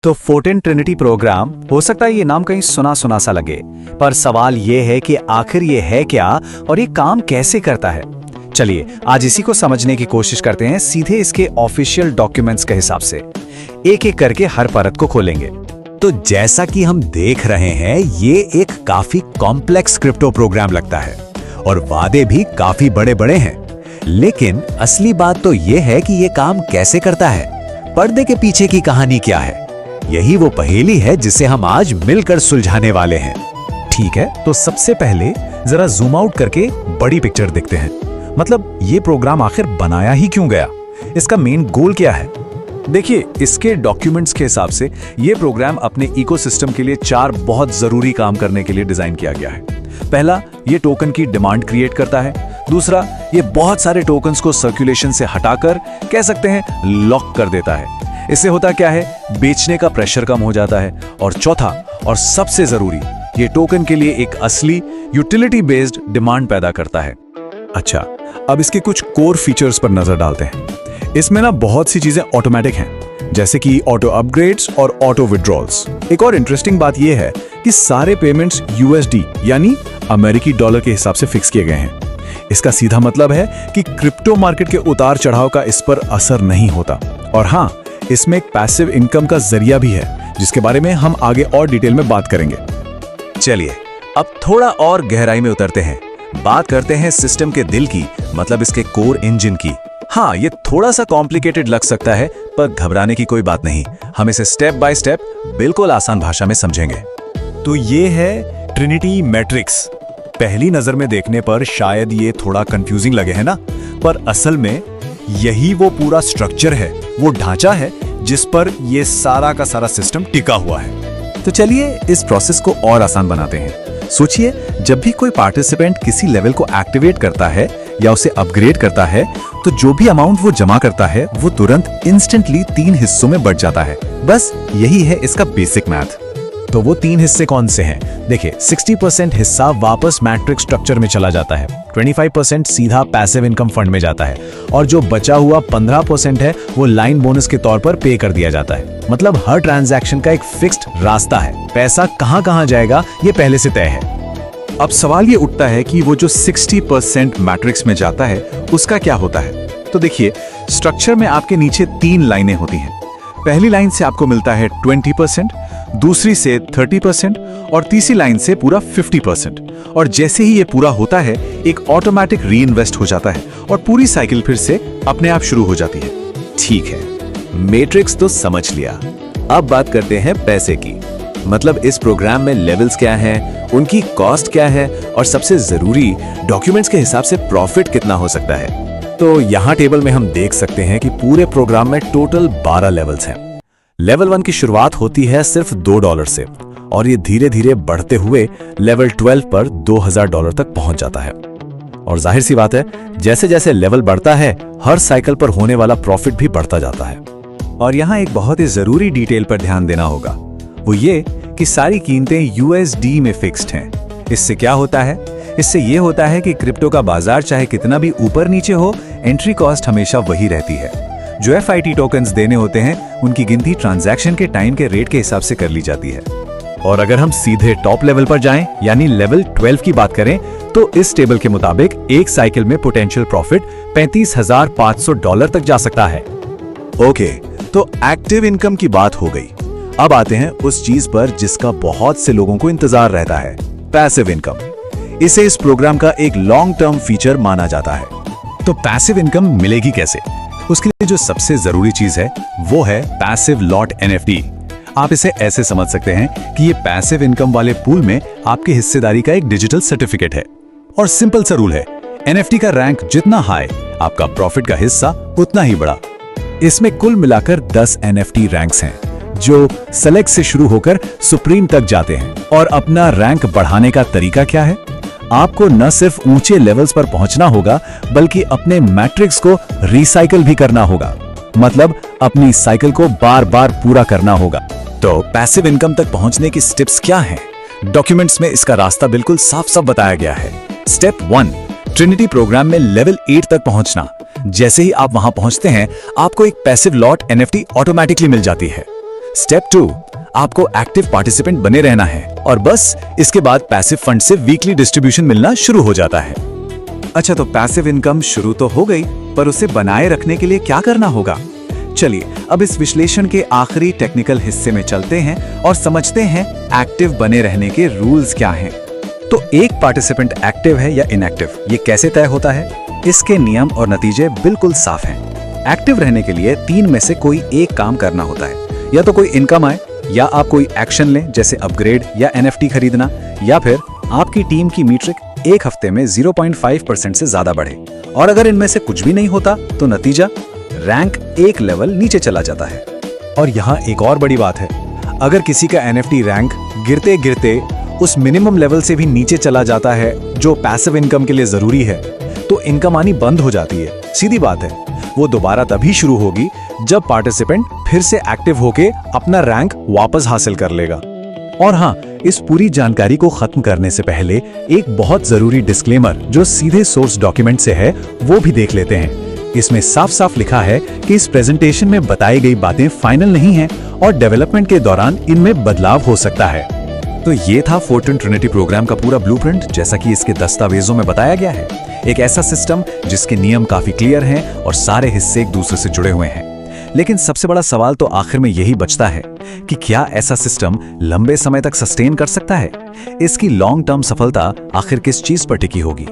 तो fourteen Trinity programme, हो सकता है ये नाम कहीं सुना सुना सा लगे, पर सवाल ये है कि आखिर ये है क्या और ये काम कैसे करता है। चलिए आज इसी को समझने की कोशिश करते हैं सीधे इसके ऑफिशियल डॉक्यूमेंट्स के हिसाब से। एक एक करके हर परत को खोलेंगे। तो जैसा कि हम देख रहे हैं, ये एक काफी कॉम्प्लेक्स क्रिप्टो प्रोग्राम लगता है और वादे भी काफी बड़े बड़े हैं। लेकिन असली बात तो ये है कि ये काम कैसे करता है, पर्दे के पीछे की कहानी क्या है। यही वो पहेली है जिसे हम आज मिलकर सुलझाने वाले हैं। ठीक है, तो सबसे पहले जरा जूम आउट करके बड़ी पिक्चर देखते हैं। मतलब ये प्रोग्राम आखिर बनाया ही क्यों गया, इसका मेन गोल क्या है। देखिए, इसके डॉक्यूमेंट्स के हिसाब से ये प्रोग्राम अपने इकोसिस्टम के लिए 4 बहुत जरूरी काम करने के लिए डिजाइन किया गया है। पहला, ये टोकन की डिमांड क्रिएट करता है। दूसरा, ये बहुत सारे टोकन्स को सर्कुलेशन से हटाकर कह सकते हैं लॉक कर देता है। इससे होता क्या है, बेचने का प्रेशर कम हो जाता है। और चौथा और सबसे जरूरी, ये टोकन के लिए एक असली यूटिलिटी बेस्ड डिमांड पैदा करता है। अच्छा, अब इसके कुछ कोर फीचर्स पर नजर डालते हैं। इसमें ना बहुत सी चीजें ऑटोमेटिक हैं, जैसे कि ऑटो अपग्रेड्स और ऑटो विड्रॉल्स। एक और इंटरेस्टिंग बात यह है कि सारे पेमेंट्स यूएसडी यानी अमेरिकी डॉलर के हिसाब से फिक्स किए गए हैं। इसका सीधा मतलब है कि क्रिप्टो मार्केट के उतार चढ़ाव का इस पर असर नहीं होता। और हाँ, इसमें एक पैसिव इनकम का जरिया भी है, जिसके बारे में हम आगे और डिटेल में बात करेंगे। चलिए अब थोड़ा और गहराई में उतरते हैं। बात करते हैं सिस्टम के दिल की, मतलब इसके कोर इंजन की। हाँ, ये थोड़ा सा कॉम्प्लिकेटेड लग सकता है, पर घबराने की कोई बात नहीं। हम इसे स्टेप बाय स्टेप बिल्कुल आसान भाषा में समझेंगे। तो ये है ट्रिनिटी मैट्रिक्स। पहली नजर में देखने पर शायद ये थोड़ा कंफ्यूजिंग लगे, है ना, पर असल में यही वो पूरा स्ट्रक्चर है, वो ढांचा है जिस पर ये सारा का सारा सिस्टम टिका हुआ है। तो चलिए इस प्रोसेस को और आसान बनाते हैं। सोचिए, जब भी कोई पार्टिसिपेंट किसी लेवल को एक्टिवेट करता है या उसे अपग्रेड करता है, तो जो भी अमाउंट वो जमा करता है वो तुरंत इंस्टेंटली 3 हिस्सों में बढ़ जाता है। बस यही है इसका बेसिक मैथ। तो वो 3 हिस्से कौन से हैं? देखिए, 60% हिस्सा वापस मैट्रिक्स स्ट्रक्चर में चला जाता है, 25% सीधा पैसिव इनकम फंड में जाता है, और जो बचा हुआ 15% है वो लाइन बोनस के तौर पर पे कर दिया जाता है। मतलब हर ट्रांजैक्शन का एक फिक्स्ड रास्ता है, पैसा कहां कहां जाएगा ये पहले से तय है। अब सवाल ये उठता है कि वो जो 60% मैट्रिक्स में जाता है उसका क्या होता है। तो देखिए, स्ट्रक्चर में आपके नीचे 3 लाइनें होती हैं। पहली लाइन से आपको मिलता है 20%, दूसरी से 30% और तीसरी लाइन से पूरा 50%। और जैसे ही ये पूरा होता है, एक ऑटोमेटिक री इन्वेस्ट हो जाता है और पूरी साइकिल फिर से अपने आप शुरू हो जाती है। ठीक है, मैट्रिक्स तो समझ लिया। अब बात करते हैं पैसे की। मतलब इस प्रोग्राम में लेवल्स क्या हैं, उनकी कॉस्ट क्या है, और सबसे जरूरी डॉक्यूमेंट्स के हिसाब से प्रॉफिट कितना हो सकता है। तो यहाँ टेबल में हम देख सकते हैं कि पूरे प्रोग्राम में टोटल 12 लेवल्स हैं। लेवल 1 की शुरुआत होती है सिर्फ $2 से, और ये धीरे धीरे बढ़ते हुए लेवल 12 पर $2000 तक पहुंच जाता है। और जाहिर सी बात है, जैसे जैसे लेवल बढ़ता है, हर साइकिल पर होने वाला प्रॉफिट भी बढ़ता जाता है। और यहाँ एक बहुत ही जरूरी डिटेल पर ध्यान देना होगा, वो ये कि सारी कीमतें यूएसडी में फिक्स्ड हैं। इससे क्या होता है? इससे ये होता है कि क्रिप्टो का बाजार चाहे कितना भी ऊपर नीचे हो, एंट्री कॉस्ट हमेशा वही रहती है। जो एफआईटी टोकन्स देने होते हैं, उनकी गिनती ट्रांजैक्शन के टाइम के रेट के हिसाब से कर ली जाती है। और अगर हम सीधे टॉप लेवल पर जाएं, यानी लेवल 12 की बात करें, तो इस टेबल के मुताबिक एक साइकिल में पोटेंशियल प्रॉफिट $35,500 तक जा सकता है। ओके, तो एक्टिव इनकम की बात हो गई। अब आते हैं उस चीज पर जिसका बहुत से लोगों को इंतजार रहता है, पैसिव इनकम। इसे इस प्रोग्राम का एक लॉन्ग टर्म फीचर माना जाता है। तो पैसिव इनकम मिलेगी कैसे? उसके लिए जो सबसे जरूरी चीज है वो है पैसिव लॉट एनएफटी। आप इसे ऐसे समझ सकते हैं कि ये पैसिव इनकम वाले पूल में आपकी हिस्सेदारी का एक डिजिटल सर्टिफिकेट है। और सिंपल सा रूल है, एनएफटी का रैंक जितना हाई, आपका प्रॉफिट का हिस्सा उतना ही बड़ा। इसमें कुल मिलाकर 10 एनएफटी रैंक्स हैं, जो सेलेक्ट से शुरू होकर सुप्रीम तक जाते हैं। और अपना रैंक बढ़ाने का तरीका क्या है? आपको न सिर्फ ऊंचे लेवल्स पर पहुंचना होगा, बल्कि अपने मैट्रिक्स को रिसाइकल भी करना होगा। मतलब अपनी साइकिल को बार बार पूरा करना होगा। तो पैसिव इनकम तक पहुंचने की स्टेप्स क्या हैं? डॉक्यूमेंट्स में इसका रास्ता बिल्कुल साफ साफ बताया गया है। स्टेप 1, ट्रिनिटी प्रोग्राम में लेवल 8 तक पहुंचना। जैसे ही आप वहां पहुंचते हैं, आपको एक पैसिव लॉट एनएफटी ऑटोमेटिकली मिल जाती है। स्टेप 2, आपको एक्टिव पार्टिसिपेंट बने रहना है और बस इसके बाद पैसिव फंड से वीकली डिस्ट्रीब्यूशन मिलना शुरू हो जाता है। अच्छा, तो पैसिव इनकम शुरू तो हो गई, पर उसे बनाए रखने के लिए क्या करना होगा? चलिए अब इस विश्लेषण के आखिरी टेक्निकल हिस्से में चलते हैं और समझते हैं एक्टिव बने रहने के रूल्स क्या हैं। तो एक पार्टिसिपेंट एक्टिव है या इनएक्टिव, ये कैसे तय होता है? इसके नियम और नतीजे बिल्कुल साफ हैं। एक्टिव रहने के लिए 3 में से कोई एक काम करना होता है। या तो कोई इनकम आए, या आप कोई एक्शन लें जैसे अपग्रेड या NFT खरीदना, या फिर आपकी टीम की मीट्रिक एक हफ्ते में 0.5% से ज्यादा बढ़े। और अगर इनमें से कुछ भी नहीं होता तो नतीजा रैंक एक लेवल नीचे चला जाता है। और यहाँ एक और बड़ी बात है, अगर किसी का NFT रैंक गिरते गिरते उस मिनिमम लेवल से भी नीचे चला जाता है जो पैसिव इनकम के लिए जरूरी है, तो इनकम आनी बंद हो जाती है। सीधी बात है, वो दोबारा तभी शुरू होगी जब पार्टिसिपेंट फिर से एक्टिव होके अपना रैंक वापस हासिल कर लेगा। और हाँ, इस पूरी जानकारी को खत्म करने से पहले एक बहुत जरूरी डिस्क्लेमर जो सीधे सोर्स डॉक्यूमेंट से है वो भी देख लेते हैं। इसमें साफ साफ लिखा है कि इस प्रेजेंटेशन में बताई गई बातें फाइनल नहीं हैं और डेवलपमेंट के दौरान इनमें बदलाव हो सकता है। तो ये था फोर्टून ट्रिनिटी प्रोग्राम का पूरा ब्लूप्रिंट, जैसा कि इसके दस्तावेजों में बताया गया है। एक ऐसा सिस्टम जिसके नियम काफी क्लियर हैं और सारे हिस्से एक दूसरे से जुड़े हुए हैं। लेकिन सबसे बड़ा सवाल तो आखिर में यही बचता है कि क्या ऐसा सिस्टम लंबे समय तक सस्टेन कर सकता है? इसकी लॉन्ग टर्म सफलता आखिर किस चीज पर टिकी होगी?